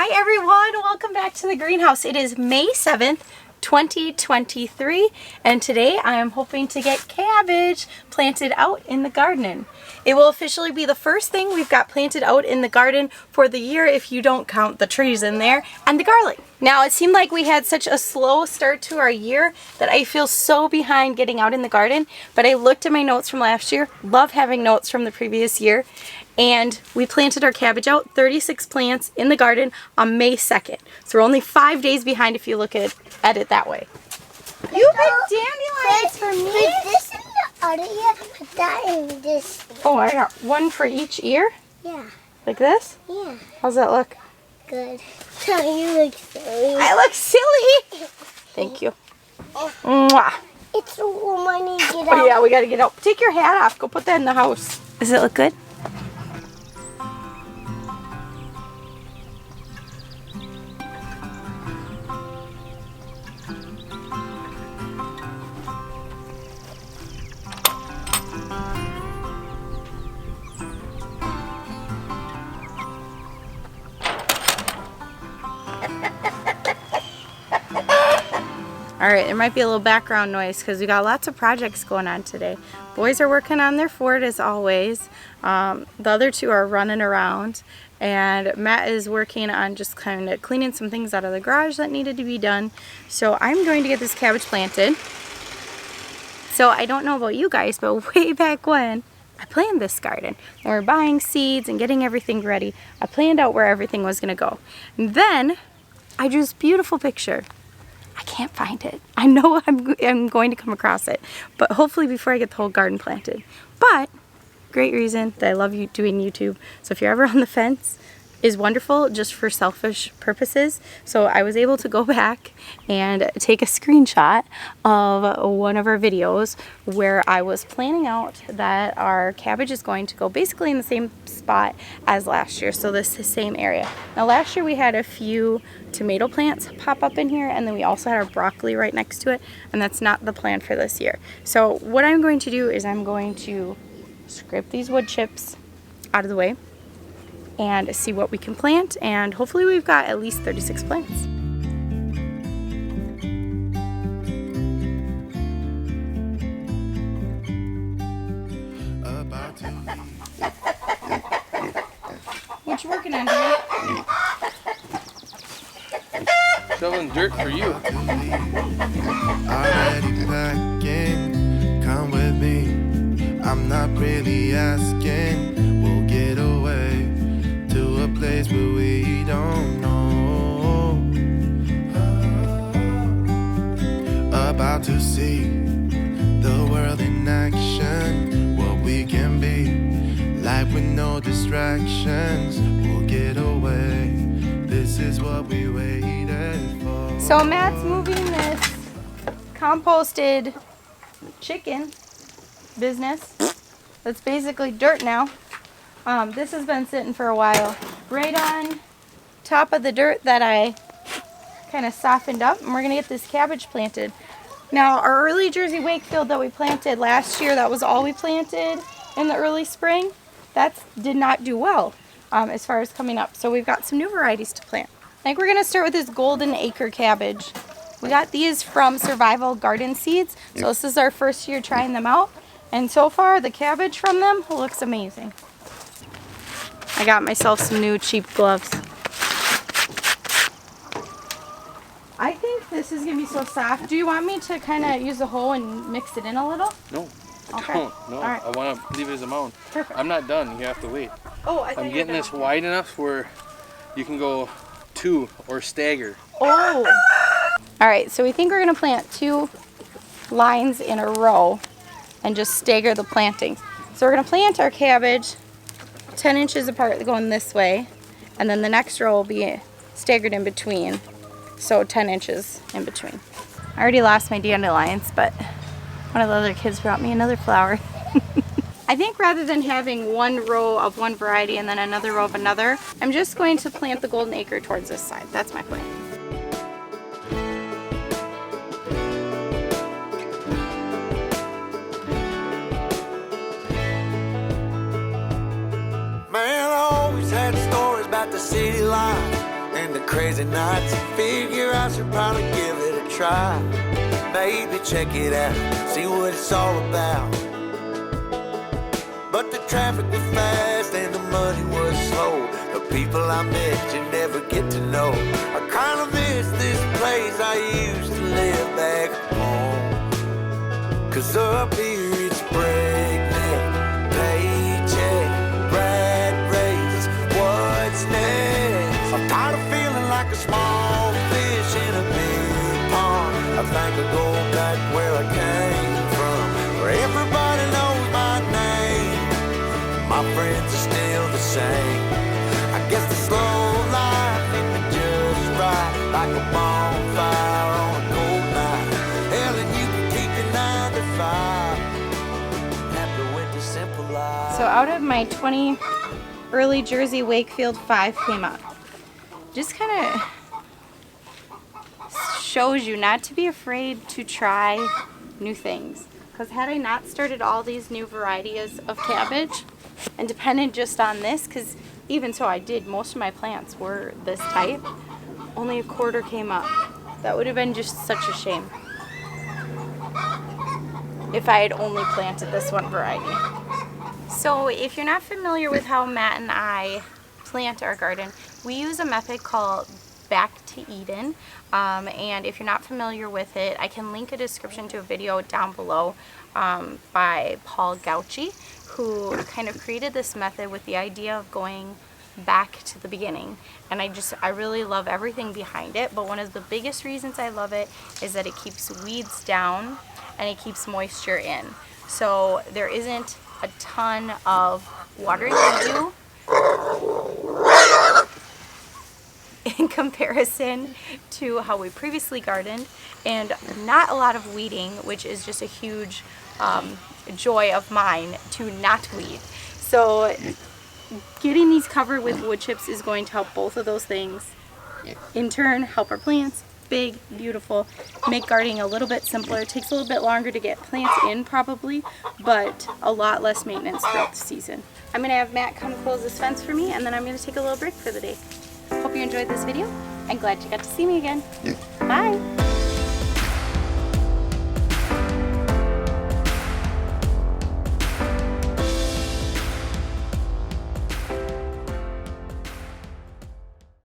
Hi everyone, welcome back to the greenhouse. It is May 7th, 2023, and today I am hoping to get cabbage planted out in the garden. It will officially be the first thing we've got planted out in the garden for the year if you don't count the trees in there and the garlic. Now, it seemed like we had such a slow start to our year that I feel so behind getting out in the garden, but I looked at my notes from last year, love having notes from the previous year, and we planted our cabbage out, 36 plants in the garden on May 2nd. So we're only 5 days behind if you look at it that way. You picked dandelions for me? Put this in the other ear, put that in this ear. Oh, I got one for each ear? Yeah. Like this? Yeah. How's that look? Good. So you look silly. I look silly! Thank you. Mwah. It's a woman, get out. Oh yeah, we gotta get out. Take your hat off. Go put that in the house. Does it look good? Alright, there might be a little background noise because we got lots of projects going on today. Boys are working on their fort as always. The other two are running around. And Matt is working on just kind of cleaning some things out of the garage that needed to be done. So I'm going to get this cabbage planted. So I don't know about you guys, but way back when I planned this garden. When we were buying seeds and getting everything ready, I planned out where everything was going to go. And then I drew this beautiful picture. I can't find it. I know I'm going to come across it, but hopefully before I get the whole garden planted. But great reason that I love you doing YouTube. So if you're ever on the fence, is wonderful just for selfish purposes. So I was able to go back and take a screenshot of one of our videos where I was planning out that our cabbage is going to go basically in the same spot as last year. So this is the same area. Now last year we had a few tomato plants pop up in here, and then we also had our broccoli right next to it, and that's not the plan for this year. So what I'm going to do is I'm going to scrape these wood chips out of the way and see what we can plant, and hopefully we've got at least 36 plants. What you working on, dude? Shoveling dirt for you. Already packing, come with me. I'm not really asking. We'll get away to a place where we don't know. About to see the world in action, what we can be, life with no distractions. We'll get away. This is what we waited for. So Matt's moving this composted chicken business. That's basically dirt now. This has been sitting for a while. Right on top of the dirt that I kind of softened up, and we're gonna get this cabbage planted. Now our early Jersey Wakefield that we planted last year, that was all we planted in the early spring, that did not do well as far as coming up. So we've got some new varieties to plant. I think we're gonna start with this Golden Acre cabbage. We got these from Survival Garden Seeds, so this is our first year trying them out. And so far, the cabbage from them looks amazing. I got myself some new cheap gloves. I think this is going to be so soft. Do you want me to kind of use a hoe and mix it in a little? No. Okay. Don't. No. All right. I want to leave it as a mound. Perfect. I'm not done. You have to wait. Oh, I thought I'm you were getting done. this wide enough where you can go 2 or stagger. Oh. All right, so we think we're going to plant 2 lines in a row and just stagger the plantings. So we're going to plant our cabbage 10 inches apart going this way, and then the next row will be staggered in between, so 10 inches in between. I already lost my dandelions, but one of the other kids brought me another flower. I think rather than having one row of one variety and then another row of another, I'm just going to plant the Golden Acre towards this side. That's my plan. Man, I always had stories about the city life and the crazy nights. Figure I should probably give it a try. Maybe check it out, see what it's all about. But the traffic was fast and the money was slow. The people I met you never get to know. I kinda miss this place I used to live back home. 'Cause up here it's breakneck, paycheck, rat race, what's next? I'm tired of feeling like a small fish in a big pond. I think I'll go back where I came from, where everybody knows my name. My friends are still the same. I guess the slow life hit me just right, like a bonfire on a cold night. Hell, and you can keep your 9 to 5. Happy with the simple life. So out of my 20 early Jersey Wakefield 5 came up. Just kind of shows you not to be afraid to try new things. Because had I not started all these new varieties of cabbage and depended just on this, because even so I did, most of my plants were this type, only a quarter came up. That would have been just such a shame if I had only planted this one variety. So if you're not familiar with how Matt and I plant our garden, we use a method called Back to Eden, and if you're not familiar with it, I can link a description to a video down below by Paul Gauchi, who kind of created this method with the idea of going back to the beginning. And I really love everything behind it, but one of the biggest reasons I love it is that it keeps weeds down and it keeps moisture in. So there isn't a ton of watering to do in comparison to how we previously gardened, and not a lot of weeding, which is just a huge joy of mine to not weed. So getting these covered with wood chips is going to help both of those things. In turn, help our plants, big, beautiful, make gardening a little bit simpler. It takes a little bit longer to get plants in probably, but a lot less maintenance throughout the season. I'm gonna have Matt come close this fence for me, and then I'm gonna take a little break for the day. Hope you enjoyed this video. I'm glad you got to see me again. Bye.